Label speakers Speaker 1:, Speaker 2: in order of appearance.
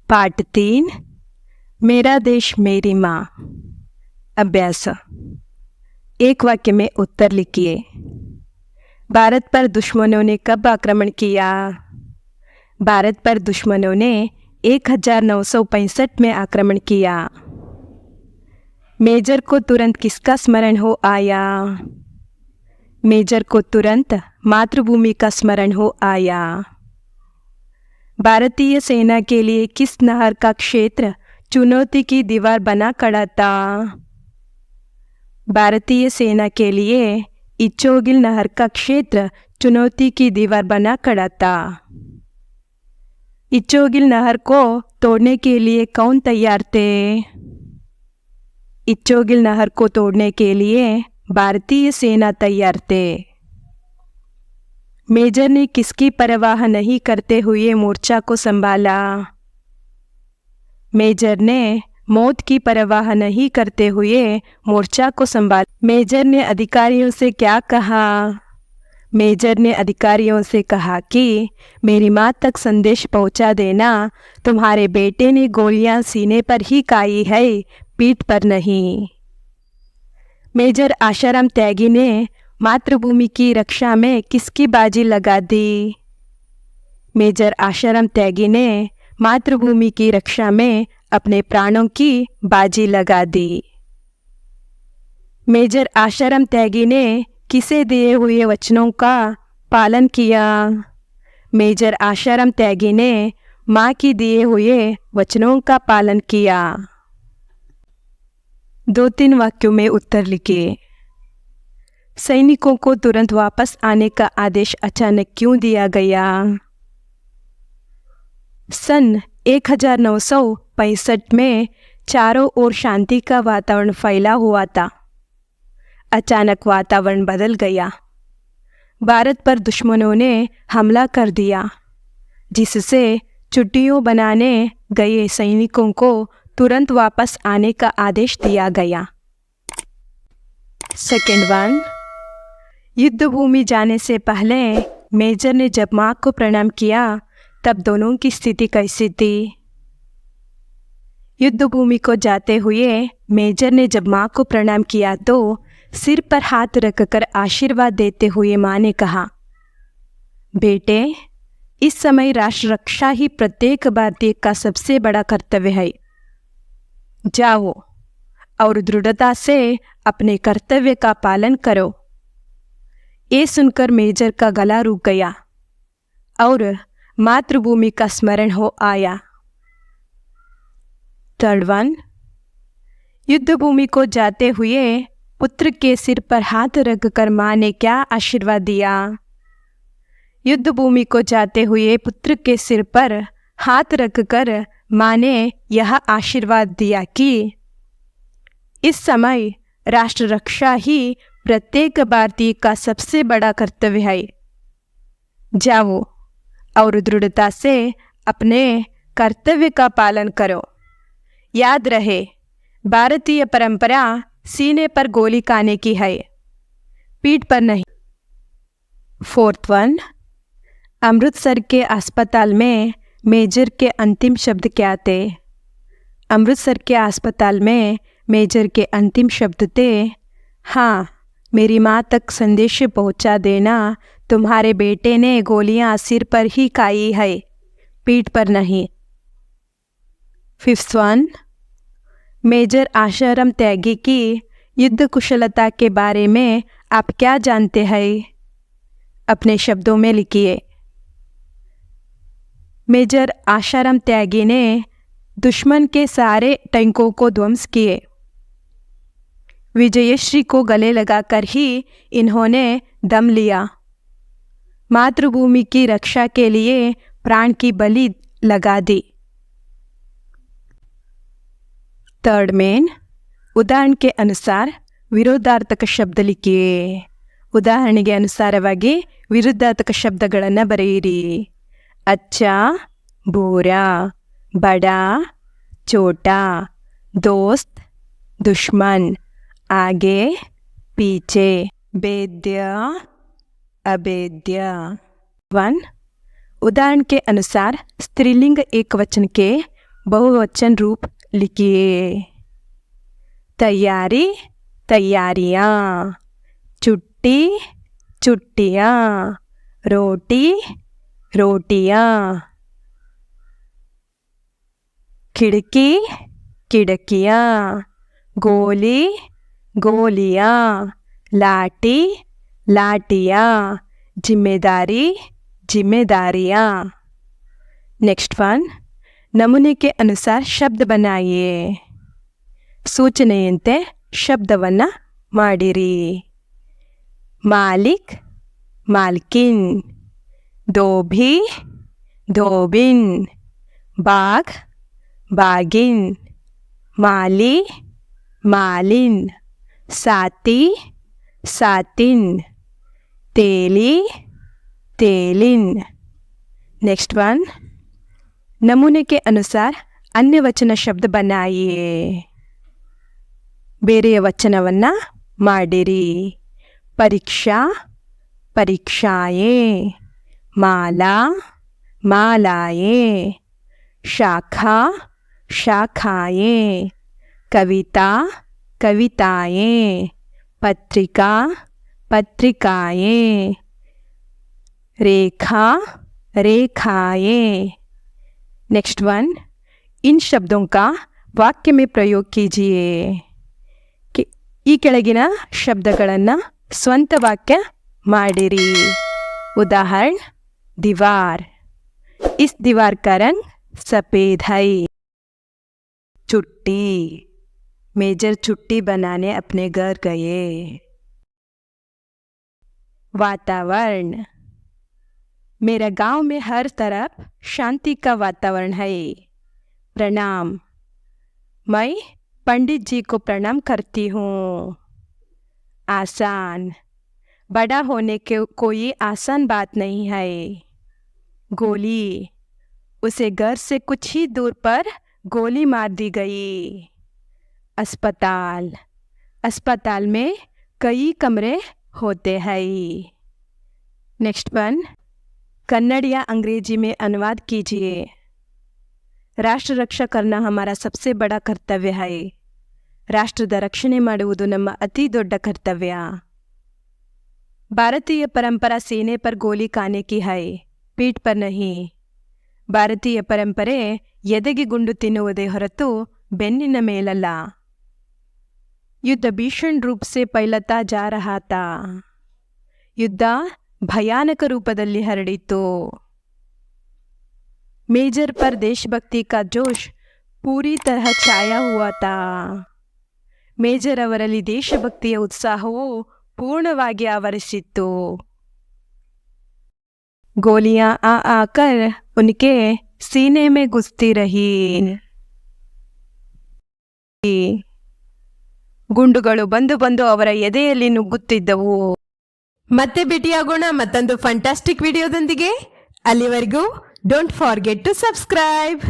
Speaker 1: पाठ 3 मेरा देश मेरी माँ। अभ्यास। एक वाक्य में उत्तर लिखिए। भारत पर दुश्मनों ने कब आक्रमण किया? भारत पर दुश्मनों ने 1965 में आक्रमण किया। मेजर को तुरंत किसका स्मरण हो आया? मेजर को तुरंत मातृभूमि का स्मरण हो आया। भारतीय सेना के लिए किस नहर का क्षेत्र चुनौती की दीवार बना खड़ा था? भारतीय सेना के लिए इच्चोगिल नहर का क्षेत्र चुनौती की दीवार बना खड़ा था। इच्चोगिल नहर को तोड़ने के लिए कौन तैयार थे? इच्चोगिल नहर को तोड़ने के लिए भारतीय सेना तैयार थे। मेजर ने किसकी परवाह नहीं करते हुए मोर्चा को संभाला? मेजर ने मौत की परवाह नहीं करते हुए मोर्चा को संभाला। मेजर ने अधिकारियों से क्या कहा? मेजर ने अधिकारियों से कहा कि मेरी माँ तक संदेश पहुँचा देना, तुम्हारे बेटे ने गोलियां सीने पर ही खाई है, पीठ पर नहीं। मेजर आशाराम त्यागी ने मातृभूमि की रक्षा में किसकी बाजी लगा दी? मेजर आशाराम त्यागी ने मातृभूमि की रक्षा में अपने प्राणों की बाजी लगा दी। मेजर आशाराम त्यागी ने किसे दिए हुए वचनों का पालन किया? मेजर आशाराम त्यागी ने माँ की दिए हुए वचनों का पालन किया। 2-3 वाक्यों में उत्तर लिखिए। सैनिकों को तुरंत वापस आने का आदेश अचानक क्यों दिया गया? सन 1965 में चारों ओर शांति का वातावरण फैला हुआ था। अचानक वातावरण बदल गया। भारत पर दुश्मनों ने हमला कर दिया, जिससे छुट्टियों बनाने गए सैनिकों को तुरंत वापस आने का आदेश दिया गया। सेकेंड वन, युद्ध भूमि जाने से पहले मेजर ने जब माँ को प्रणाम किया तब दोनों की स्थिति कैसी थी? युद्ध भूमि को जाते हुए मेजर ने जब माँ को प्रणाम किया तो सिर पर हाथ रखकर आशीर्वाद देते हुए माँ ने कहा, बेटे, इस समय राष्ट्र रक्षा ही प्रत्येक भारतीय का सबसे बड़ा कर्तव्य है। जाओ और दृढ़ता से अपने कर्तव्य का पालन करो। ये सुनकर मेजर का गला रुक गया और मातृभूमि का स्मरण हो आया। थर्ड वन, युद्ध भूमि को जाते हुए पुत्र के सिर पर हाथ रखकर माँ ने क्या आशीर्वाद दिया? युद्ध भूमि को जाते हुए पुत्र के सिर पर हाथ रखकर माँ ने यह आशीर्वाद दिया कि इस समय राष्ट्र रक्षा ही प्रत्येक भारतीय का सबसे बड़ा कर्तव्य है। जाओ और दृढ़ता से अपने कर्तव्य का पालन करो। याद रहे, भारतीय परंपरा सीने पर गोली खाने की है, पीठ पर नहीं। फोर्थ वन, अमृतसर के अस्पताल में मेजर के अंतिम शब्द क्या थे? अमृतसर के अस्पताल में मेजर के अंतिम शब्द थे, हाँ, मेरी माँ तक संदेश पहुँचा देना, तुम्हारे बेटे ने गोलियां सिर पर ही खाई है, पीठ पर नहीं। फिफ्थ वन, मेजर आशाराम त्यागी की युद्ध कुशलता के बारे में आप क्या जानते हैं? अपने शब्दों में लिखिए। मेजर आशाराम त्यागी ने दुश्मन के सारे टैंकों को ध्वंस किए। विजयश्री को गले लगाकर ही इन्होंने दम लिया। मातृभूमि की रक्षा के लिए प्राण की बलि लगा दी। थर्ड मेन, उदाहरण के अनुसार ವಿರುದ್ಧಾರ್ಥಕ ಶಬ್ದ लिखिए। ಉದಾಹರಣೆಗೆ ಅನುಸಾರವಾಗಿ ವಿರುದ್ಧಾರ್ಥಕ ಶಬ್ದಗಳನ್ನು ಬರೆಯಿರಿ। अच्छा, बुरा, बड़ा, छोटा, दोस्त, दुश्मन, आगे, पीछे, भेद्य, अभेद्य। वन, उदाहरण के अनुसार स्त्रीलिंग एक वचन के बहुवचन रूप लिखिए। तैयारी, तैयारियाँ। छुट्टी, छुट्टियाँ। रोटी, रोटियाँ। खिड़की, खिड़कियाँ। गोली, गोलियाँ। लाठी, लाठियाँ। जिम्मेदारी, जिम्मेदारियाँ। नेक्स्ट वन, नमूने के अनुसार ಶಬ್ದ बनाइए। ಸೂಚನೆಯಂತೆ ಶಬ್ದವನ್ನು ಮಾಡಿರಿ। ಮಾಲಿಕ್, ಮಾಲ್ಕಿನ್। धोबी, धोबिन। बाघ, बागिन। माली, मालिन। साथी, सातिन। तेली, तेलिन। नेक्स्ट वन, नमूने के अनुसार अन्य वचन शब्द बनाइए। ಬೇರೆಯ ವಚನವನ್ನು ಮಾಡಿರಿ। ಪರೀಕ್ಷಾ, ಪರೀಕ್ಷಾಯೇ। ಮಾಲಾ, ಮಾಲಾಯೇ। ಶಾಖಾ, ಶಾಖಾಯೇ। ಕವಿತಾ, ಕವಿತಾಯೇ। पत्रिका, पत्रिकाये। रेखा, रेखाये। नेक्स्ट वन, इन शब्दों का वाक्य में प्रयोग कीजिए। ಈ ಕೆಳಗಿನ ಶಬ್ದಗಳನ್ನು ಸ್ವಂತ ವಾಕ್ಯ ಮಾಡಿರಿ। उदाहरण, दीवार। इस दीवार का रंग सफ़ेद है। छुट्टी, मेजर छुट्टी बनाने अपने घर गए। वातावरण, मेरा गांव में हर तरफ शांति का वातावरण है। प्रणाम, मैं पंडित जी को प्रणाम करती हूँ। आसान, बड़ा होने के कोई आसान बात नहीं है। गोली, उसे घर से कुछ ही दूर पर गोली मार दी गई। अस्पताल, अस्पताल में कई कमरे होते हैं। नेक्स्ट वन, कन्नड़ या अंग्रेजी में अनुवाद कीजिए। ರಾಷ್ಟ್ರ ರಕ್ಷಾ करना हमारा सबसे बड़ा कर्तव्य है। ರಾಷ್ಟ್ರದ ರಕ್ಷಣೆ ಮಾಡುವುದು ನಮ್ಮ ಅತಿ ದೊಡ್ಡ ಕರ್ತವ್ಯ। ಭಾರತೀಯ ಪರಂಪರಾ सीने पर गोली खाने की है, पीठ पर नहीं। ಭಾರತೀಯ ಪರಂಪರೆ ಎದೆಗೆ ಗುಂಡು ತಿನ್ನುವುದೇ ಹೊರತು ಬೆನ್ನಿನ ಮೇಲಲ್ಲ। युद्ध भीषण रूप से फैलता जा रहा था। ಯುದ್ಧ ಭಯಾನಕ ರೂಪದಲ್ಲಿ ಹರಡಿತು। मेजर पर देशभक्ति का जोश पूरी तरह छाया हुआ था। ಮೇಜರ್ ಅವರಲ್ಲಿ ದೇಶಭಕ್ತಿಯ ಉತ್ಸಾಹವು ಪೂರ್ಣವಾಗಿ ಆವರಿಸಿತ್ತು। गोलियां आ आकर उनके सीने में घुसती रही। ಗುಂಡುಗಳು ಬಂದು ಬಂದು ಅವರ ಎದೆಯಲ್ಲಿ ನುಗ್ಗುತ್ತಿದ್ದವು। ಮತ್ತೆ ಭೇಟಿಯಾಗೋಣ ಮತ್ತೊಂದು ಫ್ಯಾಂಟಾಸ್ಟಿಕ್ ವಿಡಿಯೋದೊಂದಿಗೆ। ಅಲ್ಲಿವರೆಗೂ ಡೋಂಟ್ ಫಾರ್ಗೆಟ್ ಟು ಸಬ್ಸ್ಕ್ರೈಬ್।